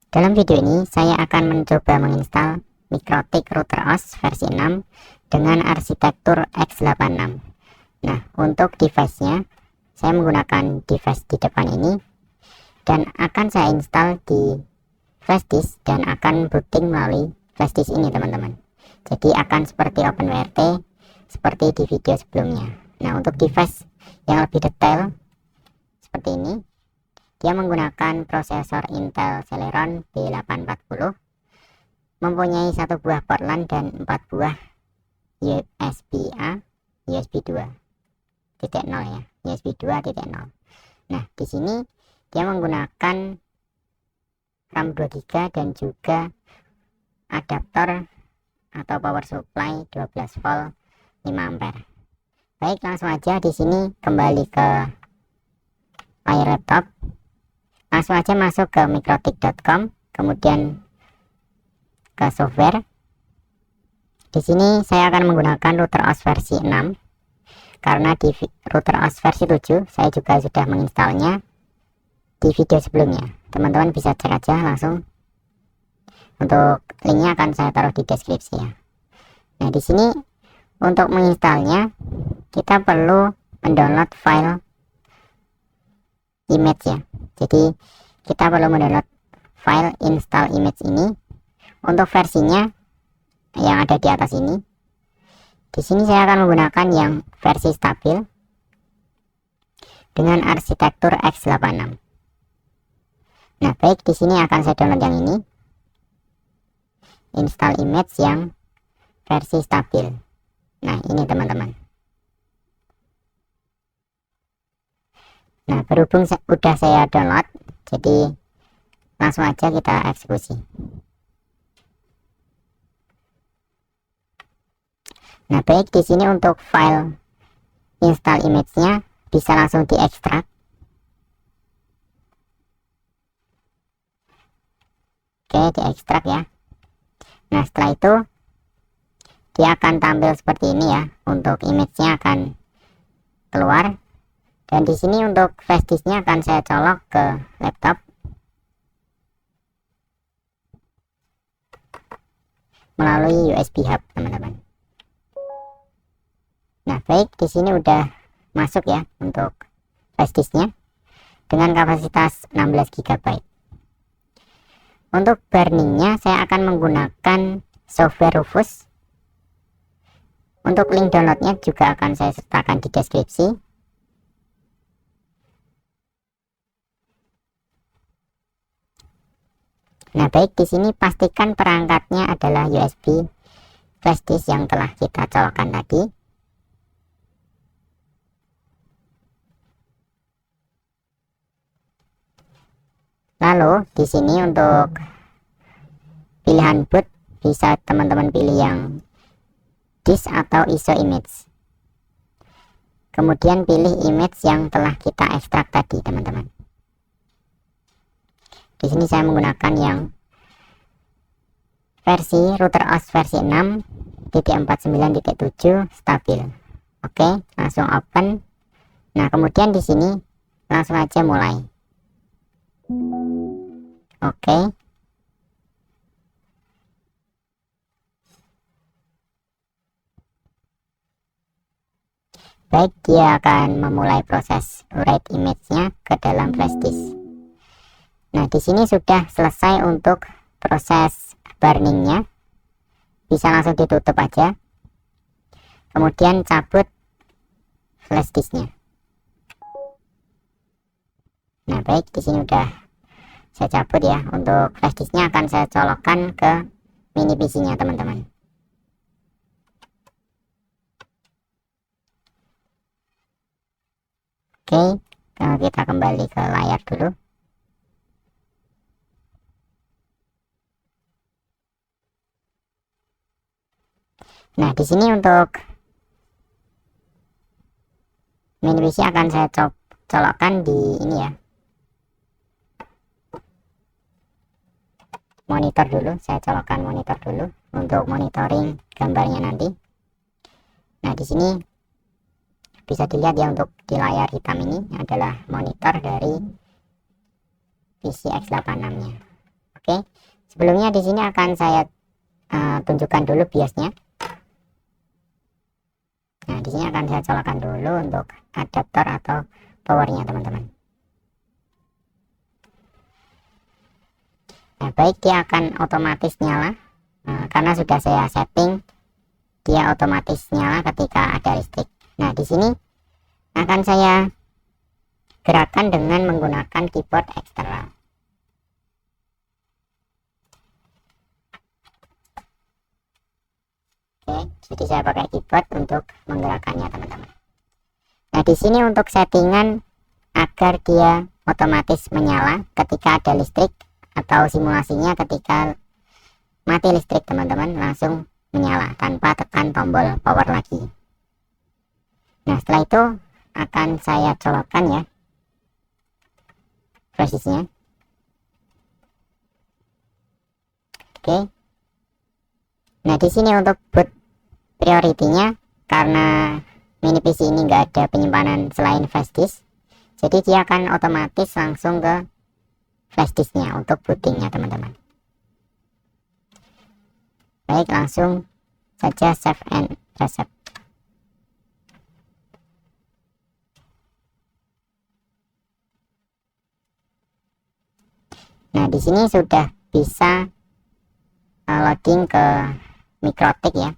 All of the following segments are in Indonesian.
Dalam video ini saya akan mencoba menginstal MikroTik Router OS versi 6 dengan arsitektur x86. Nah, untuk device-nya saya menggunakan device di depan ini dan akan saya install di flash disk dan akan booting melalui flash disk ini, teman-teman. Jadi akan seperti OpenWRT seperti di video sebelumnya. Nah, untuk device yang lebih detail seperti ini, dia menggunakan prosesor Intel Celeron B840, mempunyai 1 buah port LAN dan 4 buah USB-A, USB 2.0 ya, USB 2.0. Nah, di sini dia menggunakan RAM 2GB dan juga adaptor atau power supply 12 volt 5 ampere. Baik, langsung aja di sini kembali ke layar laptop. Langsung aja masuk ke mikrotik.com, kemudian ke software. Di sini saya akan menggunakan router OS versi 6 karena di router OS versi 7 saya juga sudah menginstalnya di video sebelumnya. Teman-teman bisa cek aja langsung. Untuk linknya akan saya taruh di deskripsi ya. Nah, di sini untuk menginstalnya kita perlu mendownload file image ya. Jadi kita perlu mendownload file install image ini. Untuk versinya yang ada di atas ini. Di sini saya akan menggunakan yang versi stabil dengan arsitektur x86. Nah, baik, di sini akan saya download yang ini. Install image yang versi stabil. Nah, ini teman-teman. Nah, berhubung udah saya download, jadi langsung aja kita eksekusi. Nah, baik, di sini untuk file install image-nya bisa langsung diekstrak. Oke, diekstrak ya. Nah, setelah itu dia akan tampil seperti ini ya. Untuk image-nya akan keluar. Dan di sini untuk flash disk-nya akan saya colok ke laptop. Melalui USB hub, teman-teman. Nah, baik, di sini udah masuk ya untuk flash disk-nya dengan kapasitas 16 GB. Untuk burning-nya saya akan menggunakan software Rufus. Untuk link download-nya juga akan saya sertakan di deskripsi. Nah, baik, di sini pastikan perangkatnya adalah USB flash disk yang telah kita colokkan tadi. Lalu di sini untuk pilihan boot bisa teman-teman pilih yang disk atau ISO image. Kemudian pilih image yang telah kita ekstrak tadi, teman-teman. Di sini saya menggunakan yang versi router OS versi 6.49.7 stabil. Oke, langsung open. Nah, kemudian di sini langsung aja mulai. Oke. Baik, dia akan memulai proses write image-nya ke dalam flash disk. Nah, di sini sudah selesai untuk proses burning-nya. Bisa langsung ditutup aja. Kemudian cabut flash disk-nya. Nah, baik, di sini udah saya cabut ya. Untuk flash disk-nya akan saya colokkan ke mini PC-nya, teman-teman. Oke, kita kembali ke layar dulu. Nah, di sini untuk mini PC akan saya colokkan di ini ya. Monitor dulu, saya colokkan monitor dulu untuk monitoring gambarnya nanti. Nah, di sini bisa dilihat ya, untuk di layar hitam ini adalah monitor dari PC x86 nya. Oke, sebelumnya di sini akan saya tunjukkan dulu BIOSnya. Nah, di sini akan saya colokkan dulu untuk adaptor atau powernya, teman-teman. Nah, baik, dia akan otomatis nyala karena sudah saya setting dia otomatis nyala ketika ada listrik. Nah, di sini akan saya gerakkan dengan menggunakan keyboard eksternal. Oke, jadi saya pakai keyboard untuk menggerakkannya, teman-teman. Nah, di sini untuk settingan agar dia otomatis menyala ketika ada listrik, atau simulasinya ketika mati listrik, teman-teman, langsung menyala tanpa tekan tombol power lagi. Nah, setelah itu akan saya colokkan ya flashdisknya. Oke. Nah, di sini untuk boot priority-nya, karena mini PC ini nggak ada penyimpanan selain flashdisk, jadi dia akan otomatis langsung ke flashdisknya untuk bootingnya, teman-teman. Baik, langsung saja save and reset. Nah, di sini sudah bisa loading ke Mikrotik ya.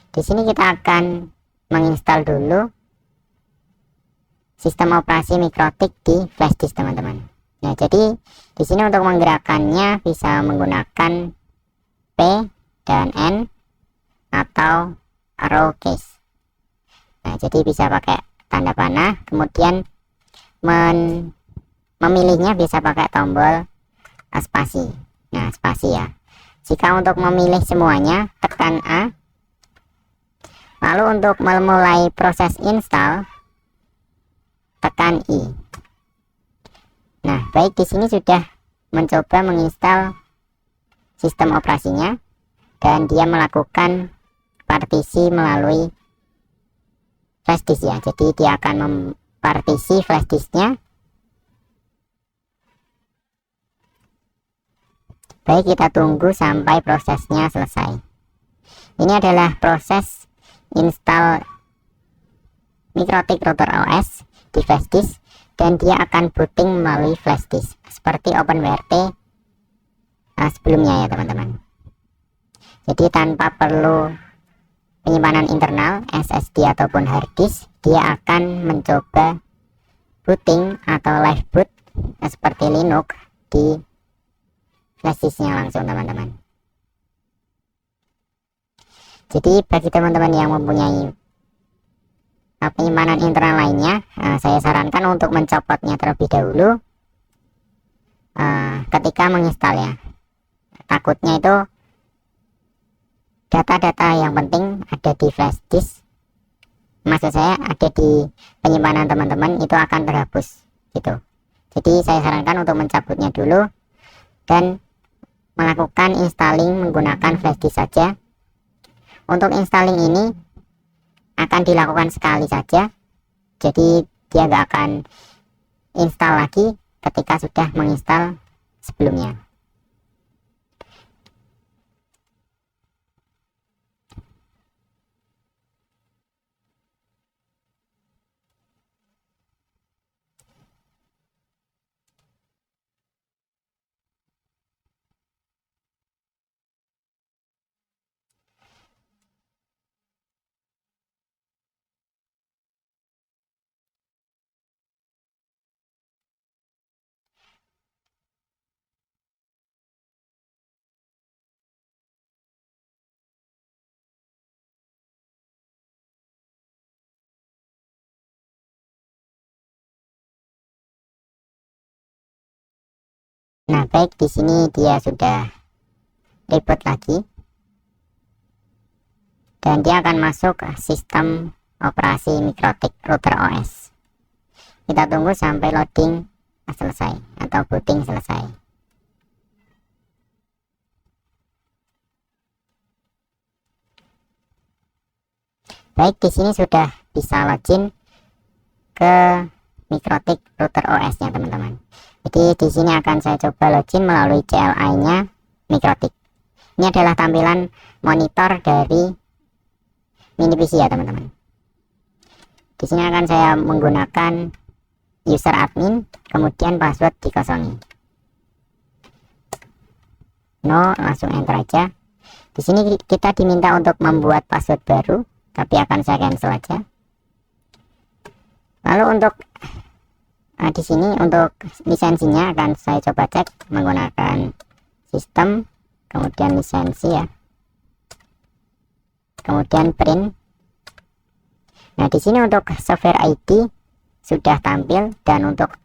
Di sini kita akan menginstal dulu sistem operasi Mikrotik di flashdisk, teman-teman. Nah, jadi di sini untuk menggerakkannya bisa menggunakan P dan N atau arrow keys. Nah, jadi bisa pakai tanda panah, kemudian memilihnya bisa pakai tombol spasi. Nah, spasi ya. Jika untuk memilih semuanya, tekan A. Lalu untuk memulai proses install, tekan I. Nah, baik, di sini sudah mencoba menginstal sistem operasinya dan dia melakukan partisi melalui flashdisk ya. Jadi dia akan mempartisi flashdisknya. Baik, kita tunggu sampai prosesnya selesai. Ini adalah proses install Mikrotik Router OS di flashdisk, dan dia akan booting melalui flashdisk seperti OpenWRT sebelumnya ya, teman-teman. Jadi tanpa perlu penyimpanan internal SSD ataupun harddisk, dia akan mencoba booting atau live boot seperti Linux di flashdisknya langsung, teman-teman. Jadi bagi teman-teman yang mempunyai penyimpanan internal lainnya, saya sarankan untuk mencopotnya terlebih dahulu ketika menginstal ya. Takutnya itu data-data yang penting ada di flashdisk, maksud saya ada di penyimpanan teman-teman, itu akan terhapus gitu. Jadi saya sarankan untuk mencabutnya dulu dan melakukan installing menggunakan flashdisk saja. Untuk installing ini akan dilakukan sekali saja, jadi dia nggak akan install lagi ketika sudah menginstal sebelumnya. Nah, baik, di sini dia sudah reboot lagi dan dia akan masuk ke sistem operasi Mikrotik Router OS. Kita tunggu sampai loading selesai atau booting selesai. Baik, di sini sudah bisa login ke Mikrotik Router OS nya, teman-teman. Jadi di sini akan saya coba login melalui CLI-nya Mikrotik. Ini adalah tampilan monitor dari mini PC ya teman-teman. Di sini akan saya menggunakan user admin, kemudian password dikosongi. No, langsung enter aja. Di sini kita diminta untuk membuat password baru, tapi akan saya cancel aja. Lalu untuk di sini untuk lisensinya akan saya coba cek menggunakan sistem, kemudian lisensi ya, kemudian print. Nah di sini untuk software ID sudah tampil dan untuk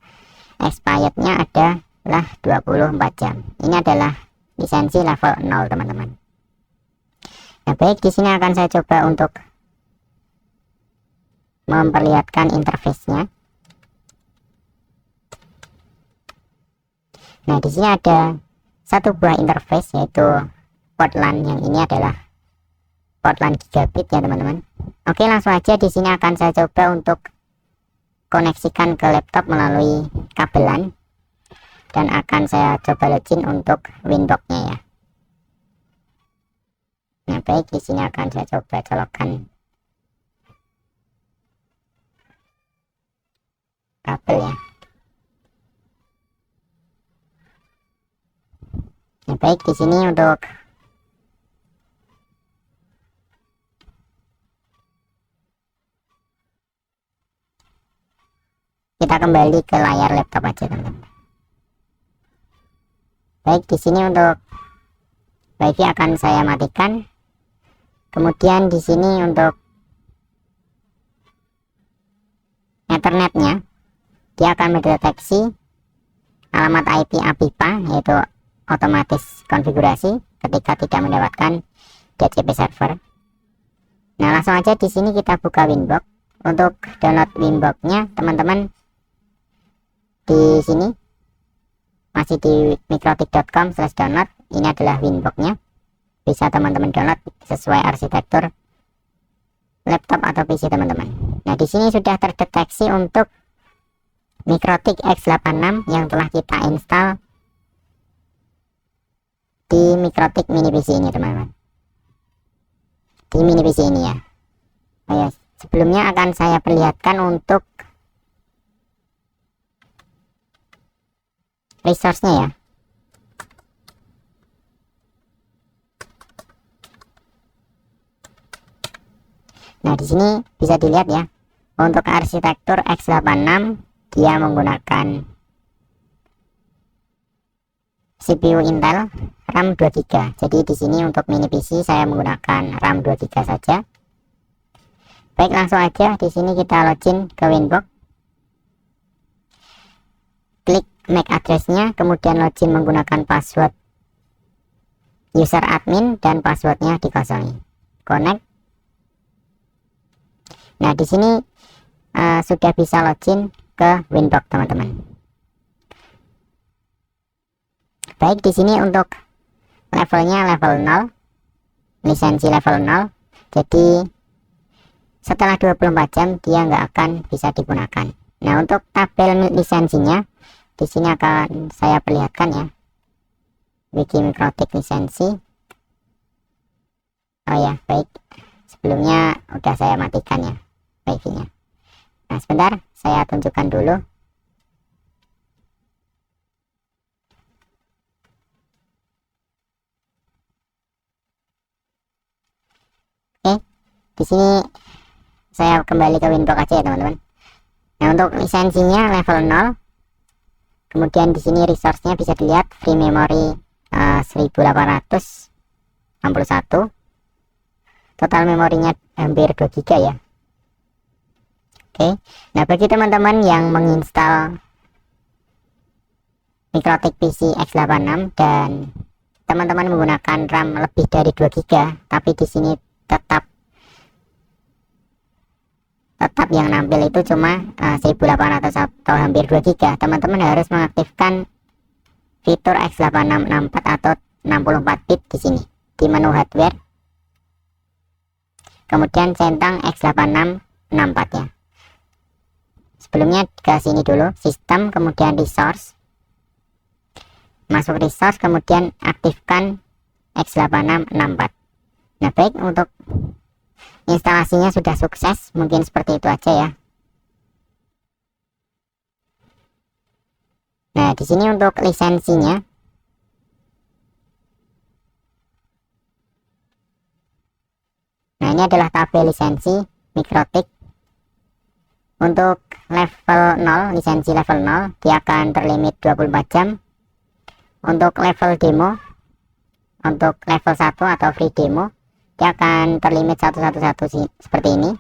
expirednya adalah 24 jam. Ini adalah lisensi level 0 teman-teman. Nah baik, di sini akan saya coba untuk memperlihatkan interface-nya. Nah di sini ada satu buah interface, yaitu port LAN. Yang ini adalah port LAN gigabit ya teman-teman. Oke, langsung aja di sini akan saya coba untuk koneksikan ke laptop melalui kabel LAN, dan akan saya coba login untuk Windows-nya ya. Nah baik, di sini akan saya coba colokkan kabel ya. Nah baik, di sini untuk kita kembali ke layar laptop aja teman-teman. Baik, di sini untuk WiFi akan saya matikan. Kemudian di sini untuk Ethernetnya, dia akan mendeteksi alamat IP APIPA, yaitu otomatis konfigurasi ketika tidak mendapatkan DHCP server. Nah langsung aja di sini kita buka Winbox. Untuk download Winbox-nya teman-teman di sini masih di mikrotik.com/download. Ini adalah Winbox-nya, bisa teman-teman download sesuai arsitektur laptop atau PC teman-teman. Nah di sini sudah terdeteksi untuk Mikrotik X86 yang telah kita install di Mikrotik mini PC ini teman-teman, di mini PC ini ya. Oh ya, sebelumnya akan saya perlihatkan untuk resource-nya ya. Nah di sini bisa dilihat ya, untuk arsitektur X86 dia menggunakan CPU Intel, RAM 2GB. Jadi di sini untuk mini PC saya menggunakan RAM 2GB saja. Baik, langsung aja di sini kita login ke Winbox. Klik MAC address-nya, kemudian login menggunakan password user admin dan passwordnya dikosongi. Connect. Nah di sini sudah bisa login ke Winbox teman-teman. Baik, di sini untuk levelnya level 0, lisensi level 0. Jadi setelah 24 jam dia nggak akan bisa digunakan. Nah untuk tabel lisensinya di sini akan saya perlihatkan ya. Wiki Mikrotik lisensi. Oh ya baik, sebelumnya udah saya matikan ya wifi-nya. Nah sebentar, saya tunjukkan dulu. Oke, di sini saya kembali ke Winbox aja ya teman-teman. Nah untuk lisensinya level 0. Kemudian di sini resource-nya bisa dilihat, free memory 1861. Total memorinya hampir 2 GB ya. Oke, nah bagi teman-teman yang menginstal Mikrotik PC X86 dan teman-teman menggunakan RAM lebih dari 2 GB, tapi di sini tetap yang nampil itu cuma 1800 atau hampir 2 GB, teman-teman harus mengaktifkan fitur X8664 atau 64 bit di sini di menu hardware, kemudian centang X8664 ya. Sebelumnya ke sini dulu, sistem, kemudian resource, masuk resource, kemudian aktifkan x8664. Nah, baik, untuk instalasinya sudah sukses, mungkin seperti itu aja ya. Nah, di sini untuk lisensinya, nah ini adalah tabel lisensi Mikrotik. Untuk level 0, lisensi level 0, dia akan terlimit 24 jam. Untuk level demo, untuk level 1 atau free demo, dia akan terlimit 111 seperti ini.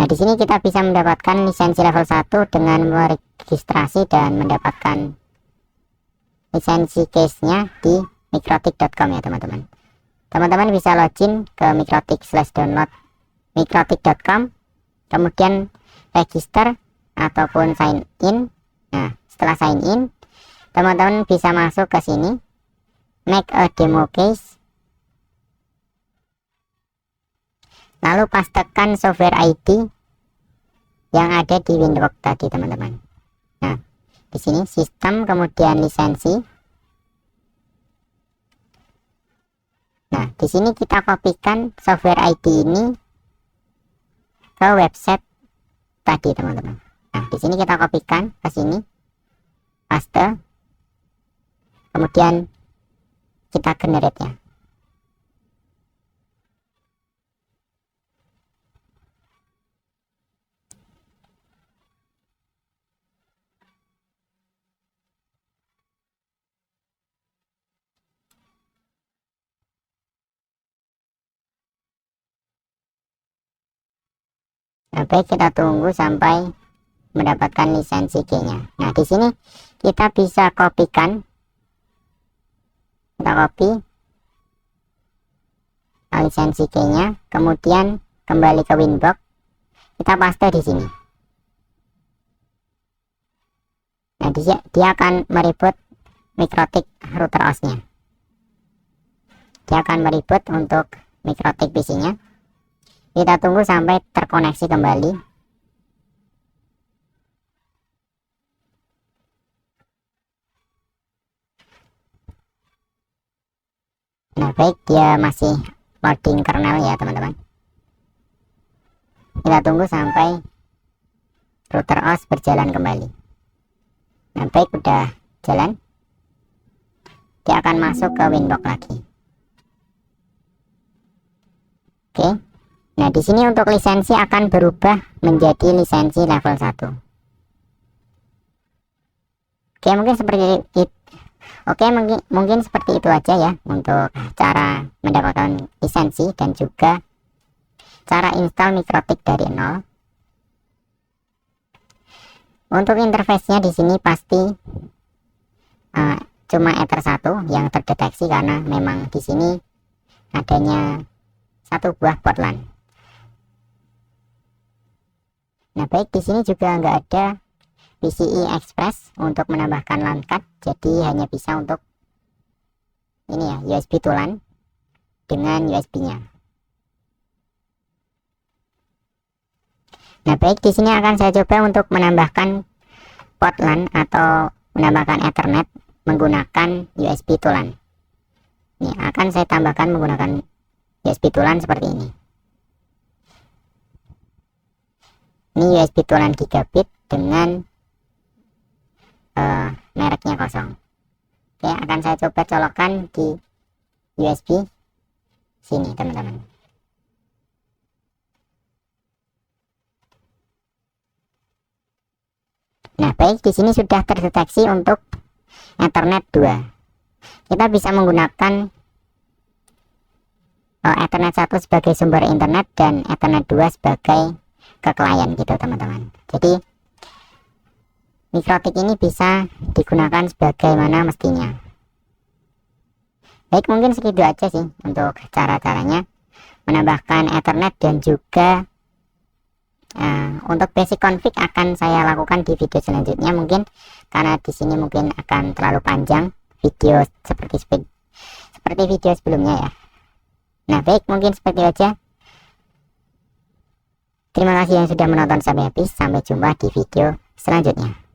Nah, di sini kita bisa mendapatkan lisensi level 1 dengan meregistrasi dan mendapatkan lisensi case-nya di mikrotik.com ya teman-teman. Teman-teman bisa login ke mikrotik/download mikrotik.com, kemudian register ataupun sign in. Nah, setelah sign in, teman-teman bisa masuk ke sini, make a demo case, lalu pastekan software ID yang ada di Windows tadi teman-teman. Nah, di sini sistem, kemudian lisensi. Nah, di sini kita kopikan software ID ini ke website tadi teman-teman. Nah, di sini kita kopikan ke sini, paste, kemudian kita generate ya. Nah, baik, kita tunggu sampai mendapatkan lisensi key-nya. Nah, di sini kita bisa kopikan, kita copy lisensi key-nya, kemudian kembali ke Winbox, kita paste di sini. Nah, dia akan mereboot Mikrotik router OS-nya. Dia akan mereboot untuk Mikrotik PC-nya. Kita tunggu sampai terkoneksi kembali. Nah, baik, dia masih loading kernel ya teman-teman. Kita tunggu sampai router OS berjalan kembali. Nah, baik, udah jalan. Dia akan masuk ke Winbox lagi. Oke. Nah, di sini untuk lisensi akan berubah menjadi lisensi level 1. Oke, mungkin seperti itu. Oke, mungkin seperti itu aja ya untuk cara mendapatkan lisensi dan juga cara install Mikrotik dari nol. Untuk interface-nya di sini pasti cuma Ether 1 yang terdeteksi karena memang di sini adanya satu buah port LAN. Nah, baik, di sini juga nggak ada PCI Express untuk menambahkan LAN card, jadi hanya bisa untuk ini ya, USB to LAN dengan USB-nya. Nah, baik, di sini akan saya coba untuk menambahkan port LAN atau menambahkan Ethernet menggunakan USB to LAN. Ini akan saya tambahkan menggunakan USB to LAN seperti ini. Ini USB to LAN gigabit dengan mereknya kosong. Oke, akan saya coba colokkan di USB sini teman-teman. Nah, baik, di sini sudah terdeteksi untuk Ethernet 2. Kita bisa menggunakan Ethernet 1 sebagai sumber internet dan Ethernet 2 sebagai ke klien gitu teman-teman. Jadi Mikrotik ini bisa digunakan sebagaimana mestinya. Baik, mungkin segitu aja sih untuk cara-caranya menambahkan Ethernet dan juga untuk basic config akan saya lakukan di video selanjutnya, mungkin karena di sini mungkin akan terlalu panjang video seperti video sebelumnya ya. Nah, baik, mungkin seperti aja. Terima kasih yang sudah menonton sampai habis. Sampai jumpa di video selanjutnya.